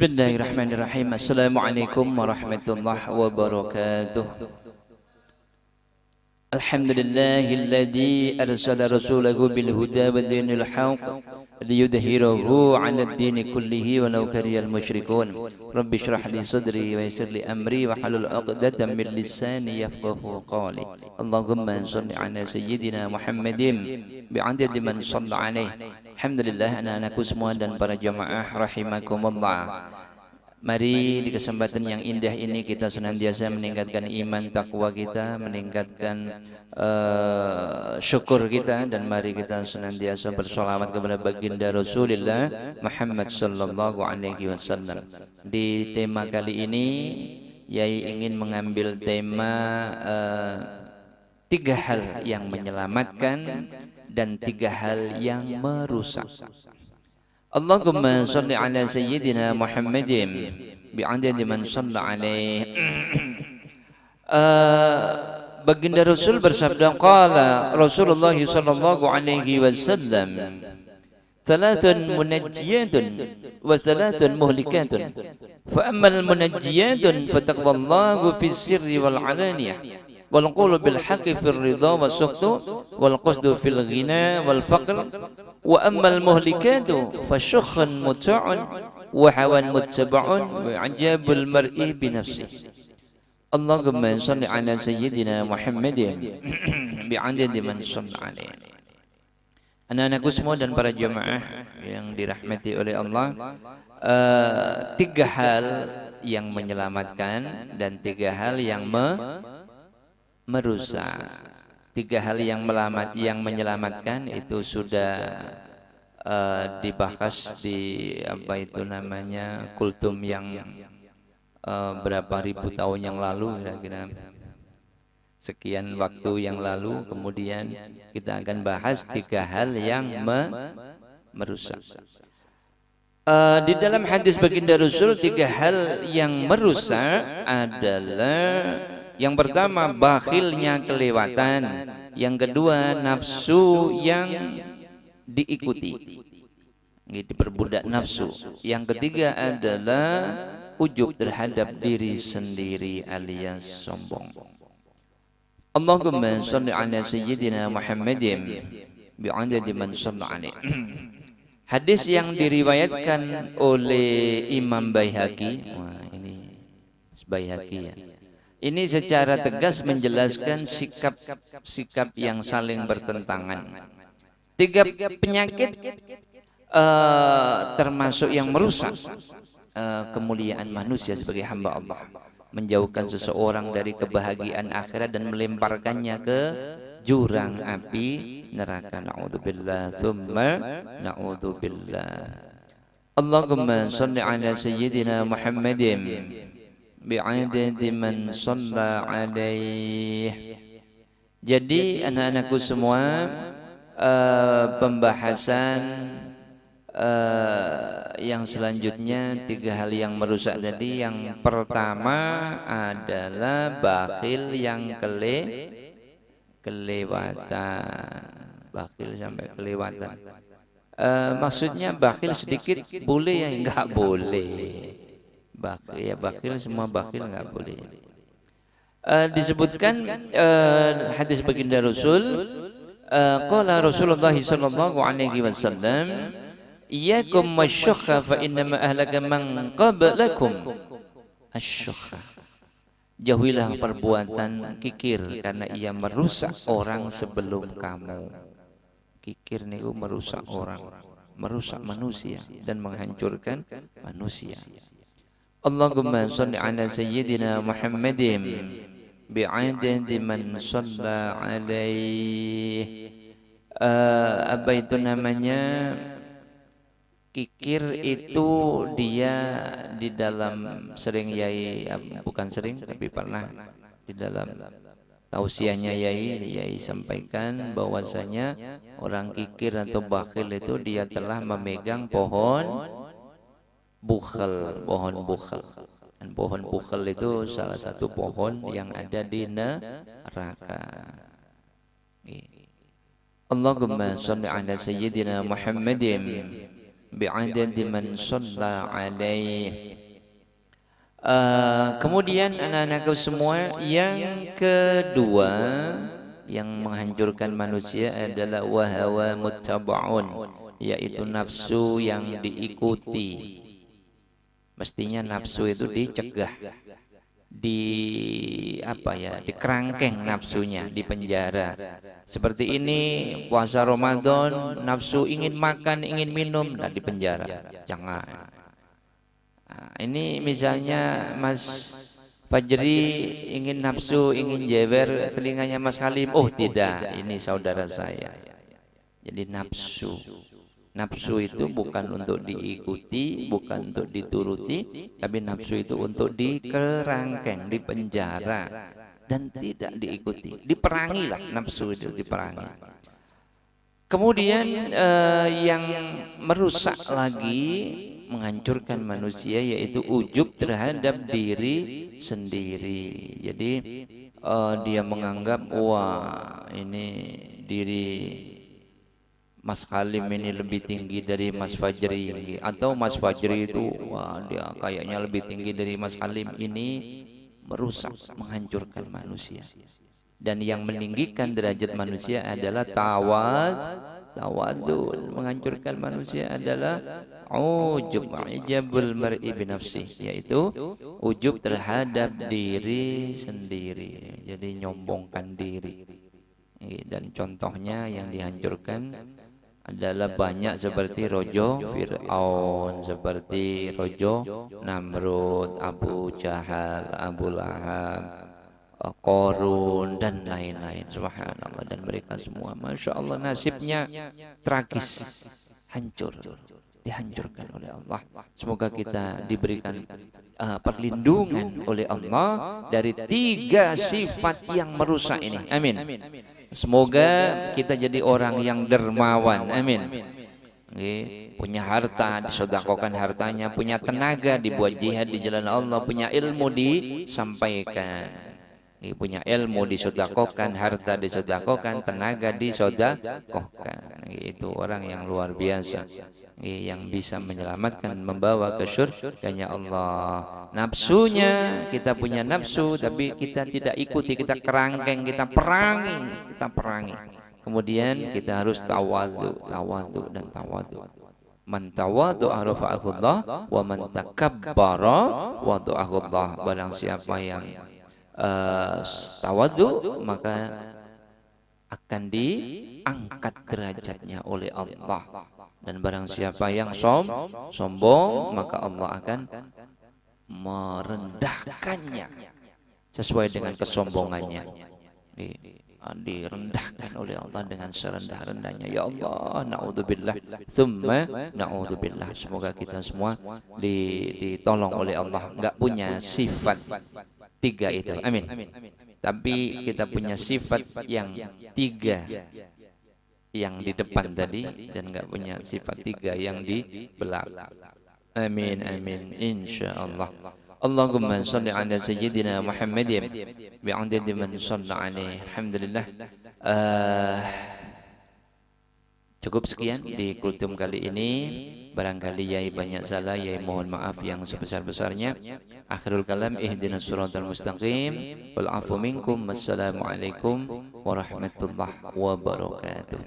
Bismillahirrahmanirrahim. Assalamualaikum warahmatullahi wabarakatuh. Alhamdulillahilladzi arsala rasulahu bil huda wa dinil haqq liyudhhirahu 'ala ad-dini kullihi walau karihal musyrikun. Rabbi shrah li sadri wa yassir li amri wa halul 'uqdatam min lisani yafqahu qawli. Allahumma shalli 'ala sayyidina Muhammadin bi'adadi man shalla 'alaihi. Alhamdulillah, anak-anakku semua dan para jamaah rahimakumullah. Mari di kesempatan yang indah ini kita senantiasa meningkatkan iman takwa kita, meningkatkan syukur kita, dan mari kita senantiasa bersolawat kepada baginda Rasulullah Muhammad sallallahu alaihi wasallam. Di tema kali ini Yai ingin mengambil tema tiga hal yang menyelamatkan dan tiga hal yang merusak. Allahumma salli ala sayyidina Muhammadin bi'adadi man shalla alaih. Baginda Rasul bersabda, qala Rasulullah sallallahu alaihi wasallam, thalathun munajjiyatun wa thalathun muhlikatun, fa ammal munajjiyatun fataqwallahu fis sirri wal alaniyah wal qulu bil haqqi fil ridha was suqtu wal qasdu fil ghina wal faqr, wa ammal muhlikatu fashukhun muta'un wa hawan muttaba'un wa ajabul mar'i bi nafsihi. Allahumma shalli ala sayyidina Muhammadin bi'adadi man shalla alaihi. Anak-anakku semua dan para jamaah yang dirahmati oleh Allah, tiga hal yang menyelamatkan dan tiga hal yang merusak. Tiga hal yang menyelamatkan itu sudah dibahas di kultum yang berapa ribu tahun yang lalu, kira-kira sekian waktu yang lalu. Kemudian kita akan bahas tiga hal yang merusak. Di dalam hadis baginda Rasul, tiga hal yang merusak adalah: yang pertama, bakhilnya kelewatan. Yang kedua, nafsu yang diikuti, diperbudak nafsu. Yang ketiga adalah ujub terhadap diri sendiri alias sombong. Allahumma shalli ala sayyidina Muhammadin bi'adadi man shalla alaihi. Hadis yang diriwayatkan oleh Imam Baihaqi. Wah, ini Baihaqi ya. Ini secara tegas menjelaskan sikap yang saling bertentangan. Tiga penyakit termasuk yang merusak kemuliaan manusia sebagai hamba Allah, menjauhkan seseorang dari kebahagiaan akhirat dan melemparkannya ke jurang api neraka. Na'udzubillah tsumma na'udzubillah. Allahumma shalli ala sayyidina Muhammadin bi'adadi man shalla alaih. Jadi anak-anakku semua, pembahasan yang selanjutnya tiga hal yang merusak tadi. Yang pertama adalah bakhil yang kelewatan. Bakhil sampai kelewatan. Maksudnya bakhil sedikit boleh ya, enggak boleh. Bakhil semua bakhil enggak boleh. Disebutkan hadis baginda Rasul, qala Rasulullah sallallahu alaihi wasallam, iyyakum wasyukha fa innama ahlaka man qablakum asyukha. Jauhilah perbuatan kikir karena ia merusak orang sebelum kamu. Kikir niku merusak orang, merusak manusia dan menghancurkan manusia. Allahumma shalli ala sayyidina Muhammadin bi'adadi man shalla alaih. Apa itu namanya? Kikir itu dia di dalam bukan sering tapi pernah di dalam tausiahnya Yai sampaikan bahwasanya orang kikir atau bakhil itu dia telah memegang pohon bukhel. Dan pohon bukhel itu salah satu pohon yang ada di neraka. Allahumma shalli ala sayyidina Muhammadin bi'adadi man shalla alaih. Kemudian anak-anakku semua, yang kedua yang menghancurkan manusia adalah wahawa muttaba'un, yaitu nafsu yang diikuti. Mestinya nafsu itu dicegah, dikerangkeng nafsunya, dipenjara. Seperti ini puasa Ramadan, nafsu ingin makan, ingin minum, nah dipenjara. Jangan. Nah, ini misalnya Mas Fajri ingin nafsu, ingin jewer telinganya Mas Halim. Oh tidak, ini saudara saya. Jadi nafsu itu bukan untuk diikuti, bukan untuk dituruti, tapi nafsu itu untuk dikerangkeng, dipenjara, dan tidak diikuti. Diperangi lah, nafsu itu diperangi. Kemudian yang merusak lagi, menghancurkan manusia, yaitu ujub terhadap diri sendiri. Jadi dia menganggap, wah ini diri Mas Halim ini lebih tinggi dari Mas Fajri, atau Mas Fajri itu wah dia kayaknya lebih tinggi dari Mas Halim. Ini merusak, menghancurkan manusia. Dan yang meninggikan derajat manusia adalah tawadhu. Menghancurkan manusia adalah ujub, ijabul mar'i binafsih, yaitu ujub terhadap diri sendiri. Jadi nyombongkan diri. Dan contohnya yang dihancurkan adalah banyak, seperti rojo Fir'aun, seperti rojo Namrud, Abu Jahal, Abu Lahab, Korun, dan lain-lain. Subhanallah. Dan mereka semua, Masya Allah, nasibnya tragis, hancur, dihancurkan oleh Allah. Semoga kita diberikan perlindungan oleh Allah dari 3 sifat yang merusak ini. Amin. Semoga kita jadi orang yang dermawan. Amin. Punya harta, disedekahkan hartanya, punya tenaga, dibuat jihad di jalan Allah, punya ilmu, disampaikan. Punya ilmu, disedekahkan, harta disedekahkan, tenaga disedekahkan. Itu orang yang luar biasa, yang bisa menyelamatkan, membawa ke surganya Allah. Nafsunya, kita punya nafsu tapi kita tidak ikuti, kita kerangkeng, kita perangi. Kemudian kita harus tawadhu dan tawadhu. Man tawadhu'a rafa'ahullah wa man takabbara wada'ahullah. Barang siapa yang tawadhu, maka akan diangkat derajatnya oleh Allah. Dan barang siapa yang sombong, maka Allah akan merendahkannya sesuai dengan kesombongannya. Direndahkan oleh Allah dengan serendah-rendahnya. Ya Allah, na'udzubillah, tsumma na'udzubillah. Semoga kita semua ditolong oleh Allah, enggak punya sifat 3 itu. Amin. Tapi kita punya sifat yang 3 yang di depan tadi, dan enggak punya sifat 3 yang di belakang. Amin, amin, insyaallah. Allahumma salli ala sayyidina Muhammadin bi'adadi man shalla alaihi. Alhamdulillah. Cukup sekian di kultum kali ini. Barangkali Yai banyak salah, Yai mohon maaf yang sebesar-besarnya. Akhirul kalam, ihdinas siratal mustaqim, wal afu minkum. Wassalamualaikum warahmatullahi wabarakatuh.